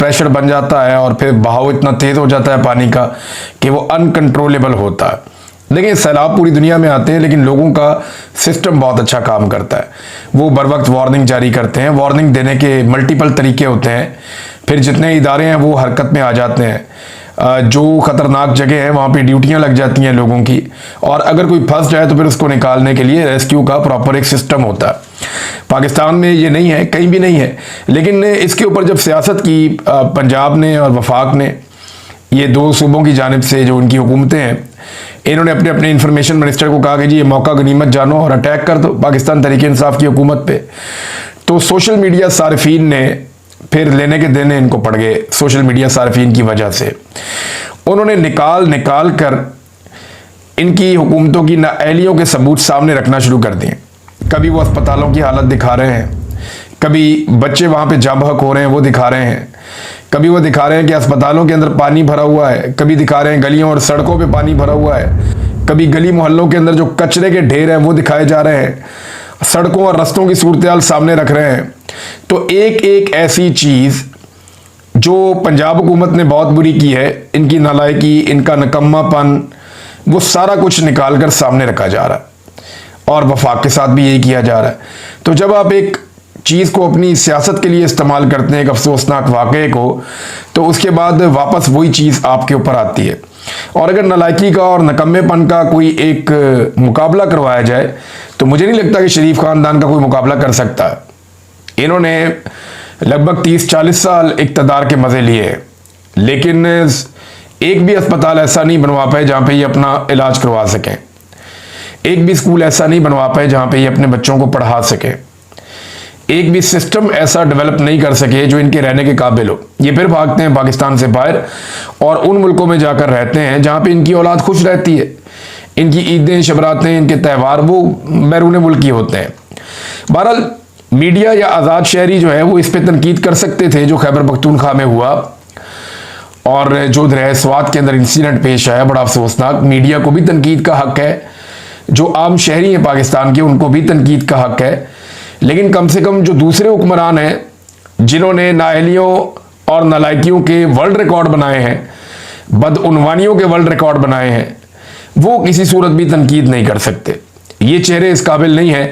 Pressure बन जाता है और फिर बहाव इतना तेज हो जाता है पानी का कि वो अनकंट्रोलेबल होता है। देखिए, सैलाब पूरी दुनिया में आते हैं, लेकिन लोगों का सिस्टम बहुत अच्छा काम करता है। वो बर वक्त वार्निंग जारी करते हैं। वार्निंग देने के मल्टीपल तरीके होते हैं। फिर जितने इदारे हैं वो हरकत में आ जाते हैं। जो ख़तरनाक जगह है वहाँ पे ड्यूटियाँ लग जाती हैं लोगों की, और अगर कोई फंस जाए तो फिर उसको निकालने के लिए रेस्क्यू का प्रॉपर एक सिस्टम होता है। पाकिस्तान में ये नहीं है, कहीं भी नहीं है। लेकिन इसके ऊपर जब सियासत की पंजाब ने और वफाक ने, ये दो सूबों की जानिब से जो उनकी हुकूमतें हैं, इन्होंने अपने अपने इंफॉर्मेशन मिनिस्टर को कहा कि जी ये मौका गनीमत जानो और अटैक कर दो पाकिस्तान तहरीक इंसाफ की हुकूमत पे, तो सोशल मीडिया सारिफीन ने फिर लेने के देने इनको पड़ गए। सोशल मीडिया सारिफीन की वजह से उन्होंने निकाल कर इनकी हुकूमतों की नाअहलियों के सबूत सामने रखना शुरू कर दिए। कभी वो अस्पतालों की हालत दिखा रहे हैं, कभी बच्चे वहाँ पे जाबहक हो रहे हैं वो दिखा रहे हैं, कभी वो दिखा रहे हैं कि अस्पतालों के अंदर पानी भरा हुआ है, कभी दिखा रहे हैं गलियों और सड़कों पे पानी भरा हुआ है, कभी गली मोहल्लों के अंदर जो कचरे के ढेर हैं वो दिखाए जा रहे हैं, सड़कों और रस्तों की सूरत सामने रख रहे हैं। तो एक एक ऐसी चीज़ जो पंजाब हुकूमत ने बहुत बुरी की है, इनकी नालायकी, इनका निकम्मापन, वो सारा कुछ निकाल कर सामने रखा जा रहा है। और वफाक के साथ भी यही किया जा रहा है। तो जब आप एक चीज़ को अपनी सियासत के लिए इस्तेमाल करते हैं, एक अफसोसनाक वाक़े को, तो उसके बाद वापस वही चीज़ आपके ऊपर आती है। और अगर नालायकी का और नकम्मेपन का कोई एक मुकाबला करवाया जाए तो मुझे नहीं लगता कि शरीफ ख़ानदान का कोई मुकाबला कर सकता है। इन्होंने लगभग 30-40 साल इक़्तिदार के मज़े लिए हैं, लेकिन एक भी अस्पताल ऐसा नहीं बनवा पाए जहाँ पे ये अपना इलाज करवा सकें। एक भी स्कूल ऐसा नहीं बनवा पाए जहाँ पे ये अपने बच्चों को पढ़ा सकें। एक भी सिस्टम ऐसा डेवलप नहीं कर सके जो इनके रहने के काबिल हो। ये फिर भागते हैं पाकिस्तान से बाहर और उन मुल्कों में जाकर रहते हैं जहाँ पे इनकी औलाद खुश रहती है। इनकी ईदें, शबरातें, इनके त्यौहार वो बैरून मुल्क ही होते हैं। बहरहाल मीडिया या आज़ाद शहरी जो है वो इस पर तनकीद कर सकते थे जो खैबर पख्तूनख्वा में हुआ और जो दरिया स्वात के अंदर इंसिडेंट पेश आया, बड़ा अफसोसनाक। मीडिया को भी तनकीद का हक है, जो आम शहरी हैं पाकिस्तान के उनको भी तनकीद का हक है। लेकिन कम से कम जो दूसरे हुक्मरान हैं जिन्होंने नाअहलियों और नालायकियों के वर्ल्ड रिकॉर्ड बनाए हैं, बदउनवानियों के वर्ल्ड रिकॉर्ड बनाए हैं, वो किसी सूरत भी तनकीद नहीं कर सकते। ये चेहरे इस काबिल नहीं है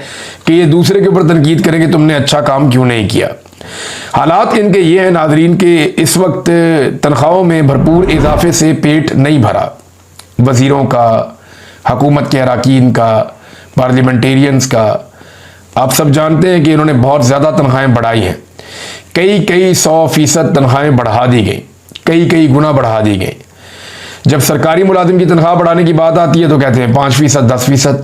कि ये दूसरे के ऊपर तनकीद करें कि तुमने अच्छा काम क्यों नहीं किया। हालात इनके ये हैं नाजरीन के इस वक्त तनख्वाहों में भरपूर इजाफे से पेट नहीं भरा। वज़ीरों का, हुकूमत के अरकान का, पार्लियामेंटेरियंस का, आप सब जानते हैं कि इन्होंने बहुत ज़्यादा तनख्वाहें बढ़ाई हैं। कई 100% तनख्वाहें बढ़ा दी गई, कई गुना बढ़ा दी गई। जब सरकारी मुलाजिम की तनख्वाह बढ़ाने की बात आती है तो कहते हैं 5%, 10%,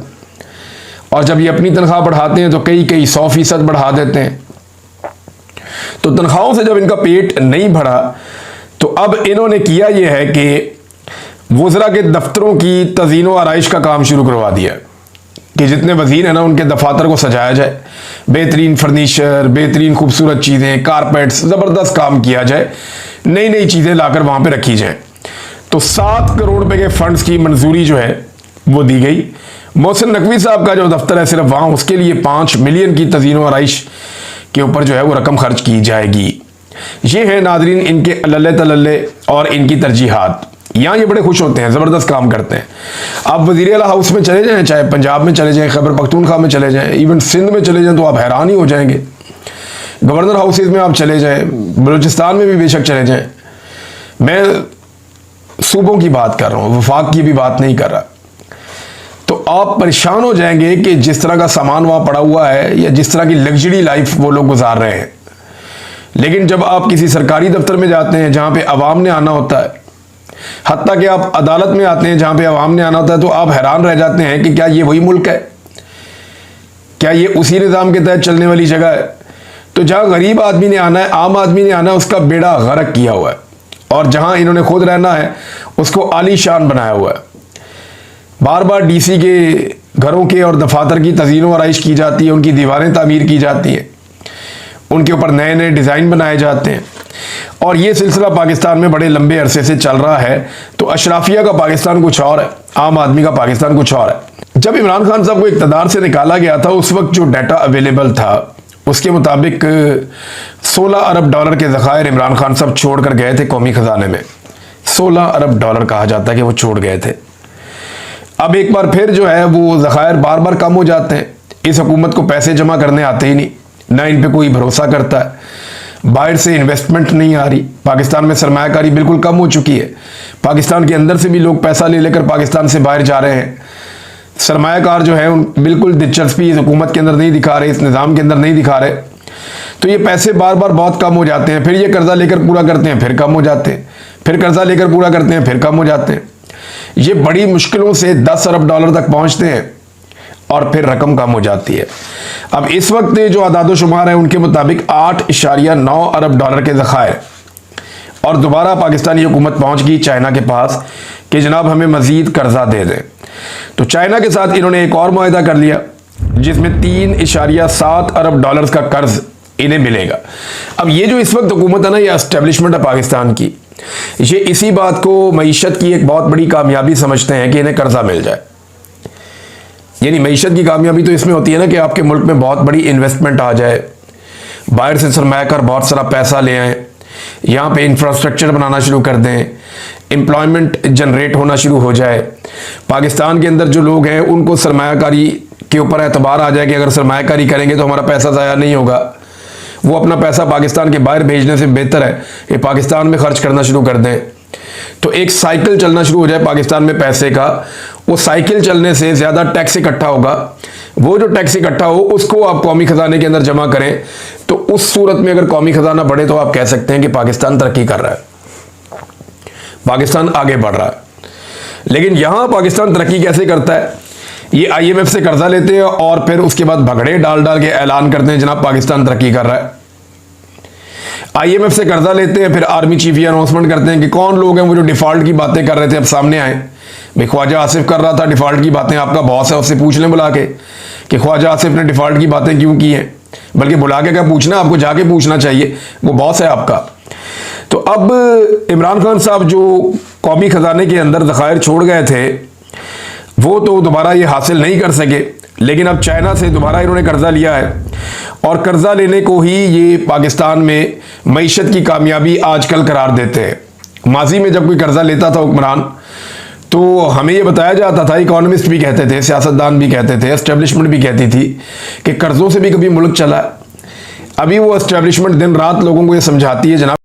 और जब ये अपनी तनख्वाह बढ़ाते हैं तो कई 100% बढ़ा देते हैं। तो तनख्वाहों से जब इनका पेट नहीं भरा तो अब इन्होंने किया यह है कि वज़रा के दफ्तरों की तज़ीन व आराइश का काम शुरू करवा दिया कि जितने वज़ीर हैं ना उनके दफातर को सजाया जाए, बेहतरीन फर्नीचर, बेहतरीन खूबसूरत चीज़ें, कारपेट्स, ज़बरदस्त काम किया जाए, नई चीज़ें लाकर वहाँ पे रखी जाए। तो 7 करोड़ रुपए के फंड्स की मंजूरी जो है वो दी गई। मोहसिन नकवी साहब का जो दफ्तर है सिर्फ वहाँ, उसके लिए 5 मिलियन की तज़ीन व आराइश के ऊपर जो है वो रकम खर्च की जाएगी। ये है नाजरीन इनके अल्ले तल्ले और इनकी तरजीहात। यहाँ ये बड़े खुश होते हैं, ज़बरदस्त काम करते हैं। आप वज़ीर आला हाउस में चले जाएं, चाहे पंजाब में चले जाएं, खैबर पख्तूनख्वा में चले जाएं, इवन सिंध में चले जाएं तो आप हैरान ही हो जाएंगे। गवर्नर हाउसेज में आप चले जाएं, बलूचिस्तान में भी बेशक चले जाएं। मैं सूबों की बात कर रहा हूँ, वफाक की भी बात नहीं कर रहा। तो आप परेशान हो जाएंगे कि जिस तरह का सामान वहाँ पड़ा हुआ है या जिस तरह की लग्जरी लाइफ वो लोग गुजार रहे हैं। लेकिन जब आप किसी सरकारी दफ्तर में जाते हैं जहाँ पे अवाम ने आना होता है, हत्ता कि आप अदालत में आते हैं जहाँ पे अवाम ने आना होता है, तो आप हैरान रह जाते हैं कि क्या ये वही मुल्क है, क्या ये उसी निज़ाम के तहत चलने वाली जगह है। तो जहाँ गरीब आदमी ने आना है, आम आदमी ने आना है, उसका बेड़ा गर्क किया हुआ है, और जहाँ इन्होंने खुद रहना है उसको आलीशान बनाया हुआ है। बार बार डीसी के घरों के और दफातर की तज़ीन व आराइश की जाती है, उनकी दीवारें तामीर की जाती हैं, उनके ऊपर नए डिज़ाइन बनाए जाते हैं, और ये सिलसिला पाकिस्तान में बड़े लंबे अरसे से चल रहा है। तो अशराफिया का पाकिस्तान कुछ और है, आम आदमी का पाकिस्तान कुछ और है। जब इमरान खान साहब को इक़्तिदार से निकाला गया था उस वक्त जो डाटा अवेलेबल था उसके मुताबिक 16 अरब डॉलर के ज़खायर इमरान खान साहब छोड़ कर गए थे कौमी ख़जाने में। 16 अरब डॉलर कहा जाता है कि वो छोड़ गए थे। अब एक बार फिर जो है वो ज़खायर बार बार कम हो जाते हैं। इस हुकूमत को पैसे जमा करने आते ही नहीं, ना इन पे कोई भरोसा करता है। बाहर से इन्वेस्टमेंट नहीं आ रही। पाकिस्तान में सरमायाकारी बिल्कुल कम हो चुकी है। पाकिस्तान के अंदर से भी लोग पैसा ले लेकर पाकिस्तान से बाहर जा रहे हैं। सरमायाकार जो है उन बिल्कुल दिलचस्पी इस हुकूमत के अंदर नहीं दिखा रहे, इस निज़ाम के अंदर नहीं दिखा रहे। तो ये पैसे बार बार बहुत कम हो जाते हैं। फिर ये कर्जा लेकर पूरा करते हैं, फिर कम हो जाते हैं, फिर कर्जा लेकर पूरा करते हैं, फिर कम हो जाते हैं। ये बड़ी मुश्किलों से 10 अरब डॉलर तक पहुंचते हैं और फिर रकम कम हो जाती है। अब इस वक्त जो आदादोशुमार है उनके मुताबिक 8.9 अरब डॉलर के ज़खायर, और दोबारा पाकिस्तानी हुकूमत पहुंच गई चाइना के पास कि जनाब हमें मज़ीद कर्जा दे दें। तो चाइना के साथ इन्होंने एक और मुआहदा कर लिया जिसमें 3.7 अरब डॉलर्स का कर्ज इन्हें मिलेगा। अब ये जो इस वक्त हुकूमत है ना, ये एस्टेब्लिशमेंट है पाकिस्तान की, ये इसी बात को मईशत की एक बहुत बड़ी कामयाबी समझते हैं कि इन्हें कर्जा मिल जाए। यानी मईशत की कामयाबी तो इसमें होती है ना कि आपके मुल्क में बहुत बड़ी इन्वेस्टमेंट आ जाए, बाहर से सरमायाकार बहुत सारा पैसा ले आए, यहाँ पे इंफ्रास्ट्रक्चर बनाना शुरू कर दें, एम्प्लॉयमेंट जनरेट होना शुरू हो जाए। पाकिस्तान के अंदर जो लोग हैं उनको सरमायाकारी के ऊपर एतबार आ जाए कि अगर सरमायाकारी करेंगे तो हमारा पैसा ज़ाया नहीं होगा। वो अपना पैसा पाकिस्तान के बाहर भेजने से बेहतर है कि पाकिस्तान में खर्च करना शुरू कर दें। तो एक साइकिल चलना शुरू हो जाए पाकिस्तान में पैसे का। वो साइकिल चलने से ज़्यादा टैक्स इकट्ठा होगा। वो जो टैक्स इकट्ठा हो उसको आप कौमी ख़जाने के अंदर जमा करें। तो उस सूरत में अगर कौमी ख़जाना बढ़े तो आप कह सकते हैं कि पाकिस्तान तरक्की कर रहा है, पाकिस्तान आगे बढ़ रहा है। लेकिन यहां पाकिस्तान तरक्की कैसे करता है? ये IMF से कर्जा लेते हैं और फिर उसके बाद भगड़े डाल डाल के ऐलान करते हैं जनाब पाकिस्तान तरक्की कर रहा है। IMF से कर्जा लेते हैं, फिर आर्मी चीफ ये अनाउंसमेंट करते हैं कि कौन लोग हैं वो जो डिफॉल्ट की बातें कर रहे थे अब सामने आए। भाई ख्वाजा आसिफ कर रहा था डिफॉल्ट की बातें, आपका बॉस है, उससे पूछ लें बुला के कि ख्वाजा आसिफ ने डिफॉल्ट की बातें क्यों की हैं। बल्कि बुला के क्या पूछना, आपको जाके पूछना चाहिए, वो बॉस है आपका। तो अब इमरान खान साहब जो कौमी ख़जाने के अंदर ज़खायर छोड़ गए थे वो तो दोबारा ये हासिल नहीं कर सके। लेकिन अब चाइना से दोबारा इन्होंने कर्जा लिया है और कर्जा लेने को ही ये पाकिस्तान में मईशत की कामयाबी आजकल करार देते हैं। माजी में जब कोई कर्जा लेता था हुक्मरान तो हमें ये बताया जाता था, इकोनॉमिस्ट भी कहते थे, सियासतदान भी कहते थे, एस्टेब्लिशमेंट भी कहती थी कि कर्जों से भी कभी मुल्क चला है। अभी वो एस्टेब्लिशमेंट दिन रात लोगों को ये समझाती है जनाब